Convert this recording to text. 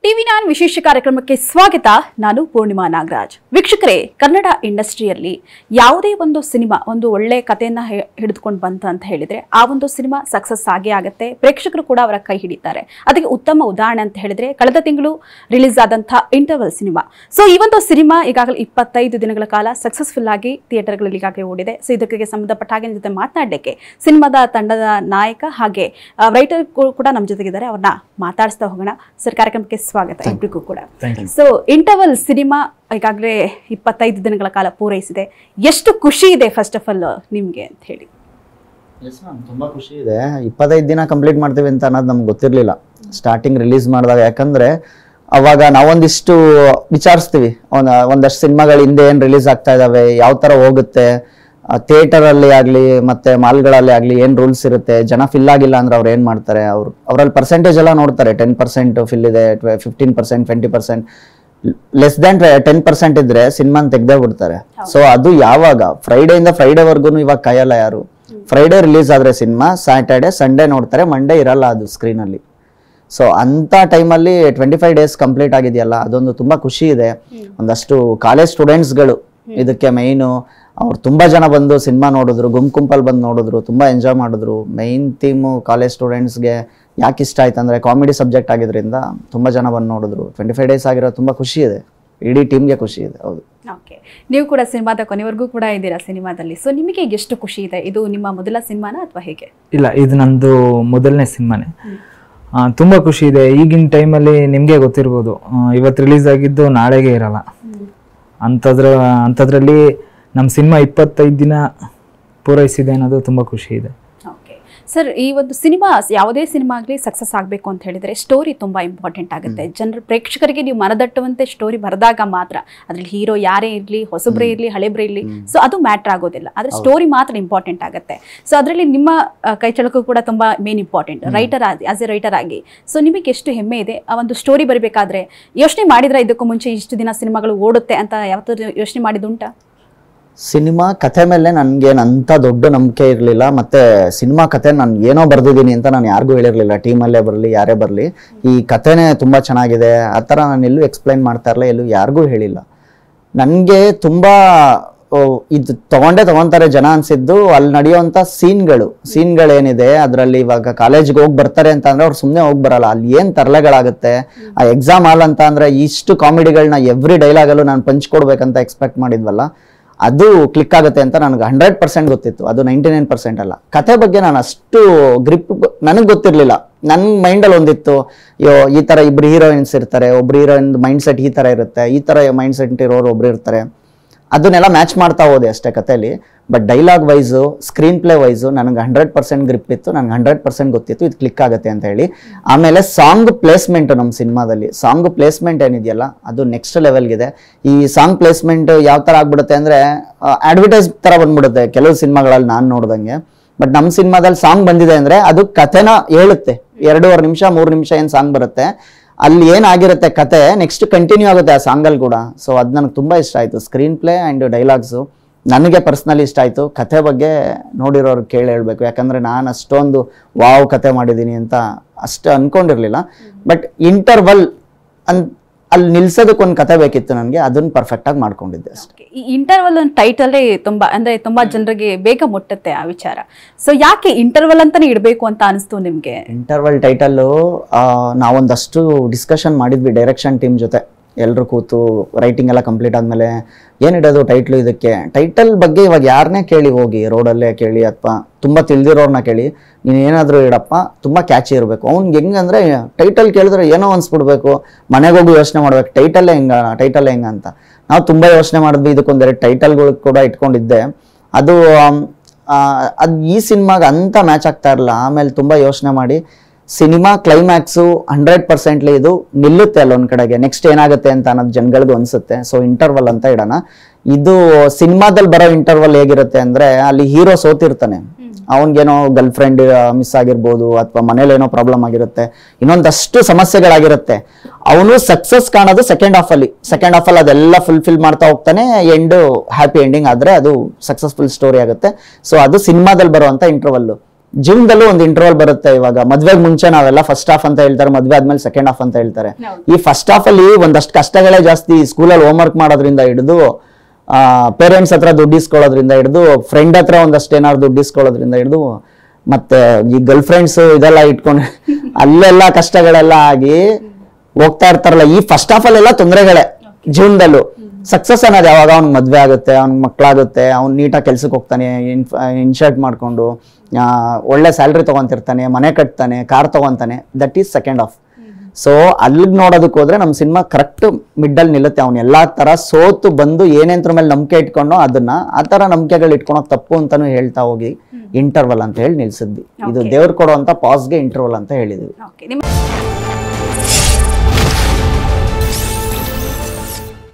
ಟಿವಿ9 ವಿಶೇಷ ಕಾರ್ಯಕ್ರಮಕ್ಕೆ ಸ್ವಾಗತ. ನಾನು ಪೂರ್ಣಿಮಾ ನಾಗರಾಜ್. ವೀಕ್ಷಕರೇ, ಕನ್ನಡ ಇಂಡಸ್ಟ್ರಿಯಲ್ಲಿ ಯಾವುದೇ ಒಂದು ಸಿನಿಮಾ ಒಂದು ಒಳ್ಳೆ ಕಥೆಯನ್ನ ಹಿಡಿದುಕೊಂಡು ಬಂತ ಅಂತ ಹೇಳಿದ್ರೆ ಆ ಒಂದು ಸಿನಿಮಾ ಸಕ್ಸಸ್ ಆಗೇ ಆಗುತ್ತೆ. ಪ್ರೇಕ್ಷಕರು ಕೂಡ ಅವರ ಕೈ ಹಿಡಿತಾರೆ. ಅದಕ್ಕೆ ಉತ್ತಮ ಉದಾಹರಣೆ ಅಂತ ಹೇಳಿದ್ರೆ ಕಳೆದ ತಿಂಗಳು ರಿಲೀಸ್ ಆದಂತಹ ಇಂಟರ್ವಲ್ ಸಿನಿಮಾ. ಸೊ ಈ ಒಂದು ಸಿನಿಮಾ ಈಗಾಗಲೇ 25 ದಿನಗಳ ಕಾಲ ಸಕ್ಸಸ್ಫುಲ್ ಆಗಿ ಥಿಯೇಟರ್ಗಳಲ್ಲಿ ಈಗಾಗಲೇ ಓಡಿದೆ. ಸೊ ಇದಕ್ಕೆ ಸಂಬಂಧಪಟ್ಟ ಹಾಗೆ ಜೊತೆ ಮಾತನಾಡಲಿಕ್ಕೆ ಸಿನಿಮಾದ ತಂಡದ ನಾಯಕ ಹಾಗೆ ರೈಟರ್ ಕೂಡ ನಮ್ಮ ಜೊತೆಗಿದ್ದಾರೆ. ಅವ್ರನ್ನ ಮಾತಾಡಿಸ್ತಾ ಹೋಗೋಣ. ಸರ್, ಕಾರ್ಯಕ್ರಮಕ್ಕೆ ಸ್ವಾಗತ ಇಬ್ಬರಿಗೂ ಕೂಡ. ಸೊ ಇಂಟರ್ವಲ್ ಸಿನಿಮಾ ಈಗಾಗಲೇ 25 ದಿನಗಳ ಕಾಲ ಪೂರೈಸಿದೆ. ಎಷ್ಟು ಖುಷಿ ಇದೆ ಫಸ್ಟ್ ಆಫ್ ಆಲ್ ನಿಮ್ಗೆ ಅಂತ ಹೇಳಿ? ತುಂಬಾ ಖುಷಿ ಇದೆ. 25 ದಿನ ಕಂಪ್ಲೀಟ್ ಮಾಡ್ತೀವಿ ಅಂತ ಅನ್ನೋದು ನಮ್ಗೆ ಗೊತ್ತಿರ್ಲಿಲ್ಲ ಸ್ಟಾರ್ಟಿಂಗ್ ರಿಲೀಸ್ ಮಾಡಿದಾಗ. ಯಾಕಂದ್ರೆ ಅವಾಗ ನಾವೊಂದಿಷ್ಟು ವಿಚಾರಿಸ್ತೀವಿ, ಒಂದಷ್ಟು ಸಿನಿಮಾಗಳು ಹಿಂದೆ ಏನ್ ರಿಲೀಸ್ ಆಗ್ತಾ ಇದಾವೆ, ಯಾವ ತರ ಹೋಗುತ್ತೆ, ಥಿಯೇಟರ್ ಅಲ್ಲಿ ಆಗ್ಲಿ ಮತ್ತೆ ಮಾಲ್ಗಳಲ್ಲಿ ಆಗ್ಲಿ ಏನ್ ರೂಲ್ಸ್ ಇರುತ್ತೆ, ಜನ ಫಿಲ್ ಆಗಿಲ್ಲ ಅಂದ್ರೆ ಅವ್ರು ಏನ್ ಮಾಡ್ತಾರೆ, ಅವ್ರಲ್ಲಿ ಪರ್ಸೆಂಟೇಜ್ ಎಲ್ಲ ನೋಡ್ತಾರೆ. 10% ಫಿಲ್ ಇದೆ, 15%, 20%, ಲೆಸ್ ದ್ಯಾನ್ 10% ಇದ್ರೆ ಸಿನಿಮಾನ ತೆಗ್ದೇ ಬಿಡ್ತಾರೆ. ಸೊ ಅದು ಯಾವಾಗ ಫ್ರೈಡೇ ಇಂದ ಫ್ರೈಡೇವರೆಗೂ ಇವಾಗ ಕಾಯಲ್ಲ ಯಾರು. ಫ್ರೈಡೇ ರಿಲೀಸ್ ಆದ್ರೆ ಸಿನಿಮಾ ಸ್ಯಾಟರ್ಡೆ ಸಂಡೇ ನೋಡ್ತಾರೆ, ಮಂಡೇ ಇರಲ್ಲ ಅದು ಸ್ಕ್ರೀನ್ ಅಲ್ಲಿ. ಸೊ ಅಂತ ಟೈಮಲ್ಲಿ 25 ಡೇಸ್ ಕಂಪ್ಲೀಟ್ ಆಗಿದೆಯಲ್ಲ, ಅದೊಂದು ತುಂಬಾ ಖುಷಿ ಇದೆ. ಒಂದಷ್ಟು ಕಾಲೇಜ್ ಸ್ಟೂಡೆಂಟ್ಸ್ಗಳು ಇದಕ್ಕೆ ಮೈನು, ಅವ್ರು ತುಂಬಾ ಜನ ಬಂದು ಸಿನಿಮಾ ನೋಡಿದ್ರು, ಗುಂಪಲ್ಲಿ ಬಂದು ನೋಡಿದ್ರು, ತುಂಬಾ ಎಂಜಾಯ್ ಮಾಡಿದ್ರು. ಮೈನ್ ಥೀಮು ಕಾಲೇಜ್ ಸ್ಟೂಡೆಂಟ್ಸ್ಗೆ ಯಾಕೆ ಇಷ್ಟ ಆಯ್ತು ಅಂದ್ರೆ ಕಾಮಿಡಿ ಸಬ್ಜೆಕ್ಟ್ ಆಗಿದ್ರಿಂದ ತುಂಬಾ ಜನ ಬಂದು ನೋಡಿದ್ರು. 25 ಡೇಸ್ ಆಗಿರೋ ತುಂಬಾ ಖುಷಿ ಇದೆ, ಇಡೀ ಟೀಮ್ಗೆ ಖುಷಿ ಇದೆ. ಹೌದು. ಓಕೆ, ನೀವು ಕೂಡ ಸಿನಿಮಾದ ಕೊನೆವರೆಗೂ ಕೂಡ ಇದ್ದೀರಾ ಸಿನಿಮಾದಲ್ಲಿ. ಸೊ ನಿಮಗೆ ಎಷ್ಟು ಖುಷಿ ಇದೆ? ಇದು ನಿಮ್ಮ ಮೊದಲ ಸಿನಿಮಾನ ಅಥವಾ ಹೇಗೆ? ಇಲ್ಲ, ಇದು ನಂದು ಮೊದಲನೇ ಸಿನಿಮಾನೇ. ತುಂಬಾ ಖುಷಿ ಇದೆ. ಈಗಿನ ಟೈಮಲ್ಲಿ ನಿಮ್ಗೆ ಗೊತ್ತಿರ್ಬೋದು, ಇವತ್ತು ರಿಲೀಸ್ ಆಗಿದ್ದು ನಾಳೆಗೆ ಇರಲ್ಲ. ಅಂಥದ್ರಲ್ಲಿ ನಮ್ಮ ಸಿನಿಮಾ 25 ದಿನ ಪೂರೈಸಿದೆ ಅನ್ನೋದು ತುಂಬ ಖುಷಿ ಇದೆ. ಓಕೆ ಸರ್, ಈ ಒಂದು ಸಿನಿಮಾ ಯಾವುದೇ ಸಿನಿಮಾ ಆಗಲಿ ಸಕ್ಸಸ್ ಆಗಬೇಕು ಅಂತ ಹೇಳಿದರೆ ಸ್ಟೋರಿ ತುಂಬ ಇಂಪಾರ್ಟೆಂಟ್ ಆಗುತ್ತೆ. ಜನರ ಪ್ರೇಕ್ಷಕರಿಗೆ ನೀವು ಮನದಟ್ಟುವಂತೆ ಸ್ಟೋರಿ ಬರೆದಾಗ ಮಾತ್ರ, ಅದ್ರಲ್ಲಿ ಹೀರೋ ಯಾರೇ ಇರಲಿ, ಹೊಸಬ್ರೇ ಇರಲಿ, ಹಳೆಬ್ರೇ ಇರಲಿ, ಸೊ ಅದು ಮ್ಯಾಟ್ರ್ ಆಗೋದಿಲ್ಲ. ಆದರೆ ಸ್ಟೋರಿ ಮಾತ್ರ ಇಂಪಾರ್ಟೆಂಟ್ ಆಗುತ್ತೆ. ಸೊ ಅದರಲ್ಲಿ ನಿಮ್ಮ ಕೈ ಚಳಕು ಕೂಡ ತುಂಬ main important writer as A writer ಆಗಿ. ಸೊ ನಿಮಗೆ ಎಷ್ಟು ಹೆಮ್ಮೆ ಇದೆ ಆ ಒಂದು ಸ್ಟೋರಿ ಬರಬೇಕಾದ್ರೆ? ಯೋಚನೆ ಮಾಡಿದ್ರೆ ಇದಕ್ಕೂ ಮುಂಚೆ ಇಷ್ಟು ದಿನ ಸಿನಿಮಾಗಳು ಓಡುತ್ತೆ ಅಂತ ಯಾವತ್ತೂ ಯೋಚನೆ ಮಾಡಿದುಂಟಾ? ಸಿನಿಮಾ ಕಥೆ ಮೇಲೆ ನನ್ಗೇನಂತ ದೊಡ್ಡ ನಂಬಿಕೆ ಇರಲಿಲ್ಲ. ಮತ್ತೆ ಸಿನಿಮಾ ಕಥೆ ನಾನು ಏನೋ ಬರ್ದಿದ್ದೀನಿ ಅಂತ ನಾನು ಯಾರಿಗೂ ಹೇಳಿರ್ಲಿಲ್ಲ. ಟೀಮಲ್ಲೇ ಬರಲಿ ಯಾರೇ ಬರಲಿ, ಈ ಕಥೆನೇ ತುಂಬಾ ಚೆನ್ನಾಗಿದೆ ಆ ಥರ ನಾನು ಎಲ್ಲೂ ಎಕ್ಸ್ಪ್ಲೈನ್ ಮಾಡ್ತಾ ಇರಲಿಲ್ಲ, ಎಲ್ಲೂ ಯಾರಿಗೂ ಹೇಳಿಲ್ಲ. ನನಗೆ ತುಂಬಾ ಇದು ತಗೊಂತಾರೆ ಜನ ಅನ್ಸಿದ್ದು ಅಲ್ಲಿ ನಡೆಯುವಂಥ ಸೀನ್ಗಳೇನಿದೆ ಅದರಲ್ಲಿ. ಇವಾಗ ಕಾಲೇಜ್ಗೆ ಹೋಗಿ ಬರ್ತಾರೆ ಅಂತ ಅಂದ್ರೆ ಅವ್ರು ಸುಮ್ಮನೆ ಹೋಗಿ ಬರಲ್ಲ, ಅಲ್ಲಿ ಏನು ತರಲೆಗಳಾಗುತ್ತೆ. ಆ ಎಕ್ಸಾಮ್ ಹಾಲ್ ಅಂತ ಅಂದ್ರೆ ಇಷ್ಟು ಕಾಮಿಡಿಗಳನ್ನ ಎವ್ರಿ ಡೈಲಾಗಲ್ಲೂ ನಾನು ಪಂಚ್ಕೊಡ್ಬೇಕಂತ ಎಕ್ಸ್ಪೆಕ್ಟ್ ಮಾಡಿದ್ವಲ್ಲ, ಅದು ಕ್ಲಿಕ್ ಆಗುತ್ತೆ ಅಂತ ನನಗೆ 100% ಗೊತ್ತಿತ್ತು. ಅದು 99% ಅಲ್ಲ. ಕತೆ ಬಗ್ಗೆ ನಾನು ಅಷ್ಟು ಗ್ರಿಪ್ ನನಗೆ ಗೊತ್ತಿರಲಿಲ್ಲ. ನನ್ನ ಮೈಂಡಲ್ಲಿ ಒಂದಿತ್ತು, ಈ ಥರ ಇಬ್ಬರು ಹೀರೋಯಿನ್ಸ್ ಇರ್ತಾರೆ, ಒಬ್ರು ಹೀರೋಯಿನ್ ಮೈಂಡ್ ಸೆಟ್ ಈ ಥರ ಇರುತ್ತೆ, ಈ ಥರ ಮೈಂಡ್ ಸೆಟ್ ಇರೋರು ಒಬ್ರು ಇರ್ತಾರೆ, ಅದನ್ನೆಲ್ಲ ಮ್ಯಾಚ್ ಮಾಡ್ತಾ ಹೋದೆ ಅಷ್ಟೇ ಕಥೆಯಲ್ಲಿ. But dialogue wise, screen play wise ನನಗೆ 100% ಗ್ರಿಪ್ ಇತ್ತು. ನನಗೆ 100% ಗೊತ್ತಿತ್ತು ಇದು ಕ್ಲಿಕ್ ಆಗುತ್ತೆ ಅಂತ ಹೇಳಿ. ಆಮೇಲೆ ಸಾಂಗ್ ಪ್ಲೇಸ್ಮೆಂಟ್, ನಮ್ಮ ಸಿನಿಮಾದಲ್ಲಿ ಸಾಂಗ್ ಪ್ಲೇಸ್ಮೆಂಟ್ ಏನಿದೆಯಲ್ಲ ಅದು ನೆಕ್ಸ್ಟ್ ಲೆವೆಲ್ಗಿದೆ. ಈ ಸಾಂಗ್ ಪ್ಲೇಸ್ಮೆಂಟ್ ಯಾವ ಥರ ಆಗ್ಬಿಡುತ್ತೆ ಅಂದರೆ ಅಡ್ವರ್ಟೈಸ್ ಥರ ಬಂದ್ಬಿಡುತ್ತೆ ಕೆಲವು ಸಿನಿಮಾಗಳಲ್ಲಿ ನಾನು ನೋಡ್ದಂಗೆ. ಬಟ್ ನಮ್ಮ ಸಿನಿಮಾದಲ್ಲಿ ಸಾಂಗ್ ಬಂದಿದೆ ಅಂದರೆ ಅದು ಕಥೆನ ಹೇಳುತ್ತೆ. 2.5 ನಿಮಿಷ 3 ನಿಮಿಷ ಏನು ಸಾಂಗ್ ಬರುತ್ತೆ, ಅಲ್ಲಿ ಏನಾಗಿರುತ್ತೆ ಕತೆ ನೆಕ್ಸ್ಟ್ ಕಂಟಿನ್ಯೂ ಆಗುತ್ತೆ ಆ ಸಾಂಗಲ್ಲಿ ಕೂಡ. ಸೊ ಅದು ನನಗೆ ತುಂಬ ಇಷ್ಟ ಆಯಿತು. ಸ್ಕ್ರೀನ್ ಪ್ಲೇ ಆ್ಯಂಡ್ ಡೈಲಾಗ್ಸು ನನಗೆ ಪರ್ಸ್ನಲಿ ಇಷ್ಟ ಆಯಿತು. ಕತೆ ಬಗ್ಗೆ ನೋಡಿರೋರು ಕೇಳಿ ಹೇಳ್ಬೇಕು, ಯಾಕಂದರೆ ನಾನು ಅಷ್ಟೊಂದು ವಾವ್ ಕತೆ ಮಾಡಿದ್ದೀನಿ ಅಂತ ಅಷ್ಟು ಅಂದ್ಕೊಂಡಿರಲಿಲ್ಲ. ಬಟ್ ಇಂಟರ್ವಲ್ ಅಲ್ಲಿ ನಿಲ್ಸೋದಕ್ಕೊಂದು ಕತೆ ಬೇಕಿತ್ತು ನನಗೆ, ಅದನ್ನು ಪರ್ಫೆಕ್ಟಾಗಿ ಮಾಡ್ಕೊಂಡಿದ್ದೆ ಅಷ್ಟೇ. ಈ ಇಂಟರ್ವಲ್ ಒಂದು ಟೈಟಲ್ಲೇ ತುಂಬಾ ಜನರಿಗೆ ಬೇಗ ಮುಟ್ಟುತ್ತೆ ಆ ವಿಚಾರ. ಸೊ ಯಾಕೆ ಇಂಟರ್ವಲ್ ಅಂತಾನೆ ಇಡಬೇಕು ಅಂತ ಅನಿಸ್ತು ನಿಮಗೆ? ಇಂಟರ್ವಲ್ ಟೈಟಲ್ಲು ನಾವೊಂದಷ್ಟು ಡಿಸ್ಕಷನ್ ಮಾಡಿದ್ವಿ ಡೈರೆಕ್ಷನ್ ಟೀಮ್ ಜೊತೆ. ಎಲ್ಲರೂ ಕೂತು ರೈಟಿಂಗ್ ಎಲ್ಲ ಕಂಪ್ಲೀಟ್ ಆದಮೇಲೆ ಏನಿಡೋದು ಟೈಟ್ಲು ಇದಕ್ಕೆ. ಟೈಟಲ್ ಬಗ್ಗೆ ಇವಾಗ ಯಾರನ್ನೇ ಕೇಳಿ, ಹೋಗಿ ರೋಡಲ್ಲೇ ಕೇಳಿ ಅಥವಾ ತುಂಬ ತಿಳಿದಿರೋರ್ನ ಕೇಳಿ, ನೀನು ಏನಾದರೂ ಇಡಪ್ಪ ತುಂಬ ಕ್ಯಾಚಿ ಇರಬೇಕು. ಅವ್ನಿಗೆ ಹೆಂಗಂದರೆ ಟೈಟಲ್ ಕೇಳಿದ್ರೆ ಏನೋ ಅನ್ಸ್ಬಿಡ್ಬೇಕು, ಮನೆಗೆ ಹೋಗಿ ಯೋಚನೆ ಮಾಡ್ಬೇಕು ಟೈಟಲ್ಲೇ ಹೆಂಗ ಅಂತ. ನಾವು ತುಂಬ ಯೋಚನೆ ಮಾಡಿದ್ವಿ. ಇದಕ್ಕೊಂದೆರಡು ಟೈಟಲ್ಗಳು ಕೂಡ ಇಟ್ಕೊಂಡಿದ್ದೆ. ಅದು ಈ ಸಿನಿಮಾಗೆ ಅಂತ ಮ್ಯಾಚ್ ಆಗ್ತಾ ಇರಲಿಲ್ಲ. ಆಮೇಲೆ ತುಂಬ ಯೋಚನೆ ಮಾಡಿ ಸಿನಿಮಾ ಕ್ಲೈಮ್ಯಾಕ್ಸು 100% ಇದು ನಿಲ್ಲುತ್ತೆ ಅಲ್ಲೊಂದ್ ಕಡೆಗೆ. ನೆಕ್ಸ್ಟ್ ಏನಾಗುತ್ತೆ ಅಂತ ಅನ್ನೋದು ಜನಗಳಿಗೂ ಅನ್ಸುತ್ತೆ. ಸೊ ಇಂಟರ್ವಲ್ ಅಂತ ಇಡೋಣ. ಇದು ಸಿನಿಮಾದಲ್ಲಿ ಬರೋ ಇಂಟರ್ವಲ್ ಹೇಗಿರುತ್ತೆ ಅಂದ್ರೆ, ಅಲ್ಲಿ ಹೀರೋ ಸೋತಿರ್ತಾನೆ, ಅವನಿಗೇನೋ ಗರ್ಲ್ ಫ್ರೆಂಡ್ ಮಿಸ್ ಆಗಿರ್ಬೋದು ಅಥವಾ ಮನೇಲೇನೋ ಪ್ರಾಬ್ಲಮ್ ಆಗಿರುತ್ತೆ, ಇನ್ನೊಂದಷ್ಟು ಸಮಸ್ಯೆಗಳಾಗಿರುತ್ತೆ. ಅವನು ಸಕ್ಸಸ್ ಕಾಣೋದು ಸೆಕೆಂಡ್ ಹಾಫ್ ಅಲ್ಲಿ ಅದೆಲ್ಲ ಫುಲ್ಫಿಲ್ ಮಾಡ್ತಾ ಹೋಗ್ತಾನೆ. ಎಂಡ್ ಹ್ಯಾಪಿ ಎಂಡಿಂಗ್ ಆದ್ರೆ ಅದು ಸಕ್ಸಸ್ಫುಲ್ ಸ್ಟೋರಿ ಆಗುತ್ತೆ. ಸೊ ಅದು ಸಿನಿಮಾದಲ್ಲಿ ಬರುವಂತ ಇಂಟರ್ವಲ್ಲು. ಜೀವನದಲ್ಲೂ ಒಂದು ಇಂಟರ್ವಲ್ ಬರುತ್ತೆ. ಇವಾಗ ಮದ್ವೆಗೆ ಮುಂಚೆ ನಾವೆಲ್ಲ ಫಸ್ಟ್ ಹಾಫ್ ಅಂತ ಹೇಳ್ತಾರೆ, ಮದ್ವೆ ಆದ್ಮೇಲೆ ಸೆಕೆಂಡ್ ಹಾಫ್ ಅಂತ ಹೇಳ್ತಾರೆ. ಈ ಫಸ್ಟ್ ಹಾಫ್ ಅಲ್ಲಿ ಒಂದಷ್ಟು ಕಷ್ಟಗಳೇ ಜಾಸ್ತಿ. ಸ್ಕೂಲಲ್ಲಿ ಹೋಮ್ ವರ್ಕ್ ಮಾಡೋದ್ರಿಂದ ಹಿಡಿದು ಪೇರೆಂಟ್ಸ್ ಹತ್ರ ದುಡ್ಡು ಇಸ್ಕೊಳ್ಳೋದ್ರಿಂದ ಹಿಡಿದು ಫ್ರೆಂಡ್ ಹತ್ರ ಒಂದಷ್ಟು ಏನಾದ್ರು ದುಡ್ಡು ಇಸ್ಕೊಳ್ಳೋದ್ರಿಂದ ಹಿಡಿದು ಮತ್ತೆ ಈ ಗರ್ಲ್ ಫ್ರೆಂಡ್ಸ್ ಇದೆಲ್ಲ ಇಟ್ಕೊಂಡು ಅಲ್ಲೆಲ್ಲ ಕಷ್ಟಗಳೆಲ್ಲ ಆಗಿ ಹೋಗ್ತಾ ಇರ್ತಾರಲ್ಲ. ಈ ಫಸ್ಟ್ ಹಾಫ್ ಅಲ್ಲೆಲ್ಲ ತೊಂದರೆಗಳೇ ಜೀವನದಲ್ಲೂ. ಸಕ್ಸಸ್ ಅನ್ನೋದು ಯಾವಾಗ ಅವ್ನ್ ಮದ್ವೆ ಆಗುತ್ತೆ, ಅವ್ನ್ ಮಕ್ಳಾಗುತ್ತೆ, ಅವ್ನ್ ನೀಟಾಗಿ ಕೆಲ್ಸಕ್ಕೆ ಹೋಗ್ತಾನೆ, ಇನ್ಶರ್ಟ್ ಮಾಡ್ಕೊಂಡು ಒಳ್ಳೆ ಸ್ಯಾಲ್ರಿ ತಗೊಂತಿರ್ತಾನೆ, ಮನೆ ಕಟ್ತಾನೆ, ಕಾರ್ ತಗೊಂತಾನೆ. That is second half. So ಅಲ್ಲಿಗೆ ನೋಡೋದಕ್ಕೆ ಹೋದ್ರೆ ನಮ್ಮ ಸಿನಿಮಾ ಕರೆಕ್ಟ್ ಮಿಡ್ಡಲ್ಲಿ ನಿಲ್ಲುತ್ತೆ. ಅವ್ನು ಎಲ್ಲಾ ತರ ಸೋತು ಬಂದು ಏನೇಂದ್ರ ಮೇಲೆ ನಂಬಿಕೆ ಇಟ್ಕೊಂಡು ಅದನ್ನ ಆ ತರ ನಂಬಿಕೆಗಳು ಇಟ್ಕೊಳೋದು ತಪ್ಪು ಅಂತಾನು ಹೇಳ್ತಾ ಹೋಗಿ ಇಂಟರ್ವಲ್ ಅಂತ ಹೇಳಿ ನಿಲ್ಸಿದ್ವಿ. ಇದು ದೇವ್ರು ಕೊಡುವಂತ ಪಾಸ್ಗೆ ಇಂಟರ್ವಲ್ ಅಂತ ಹೇಳಿದ್ವಿ.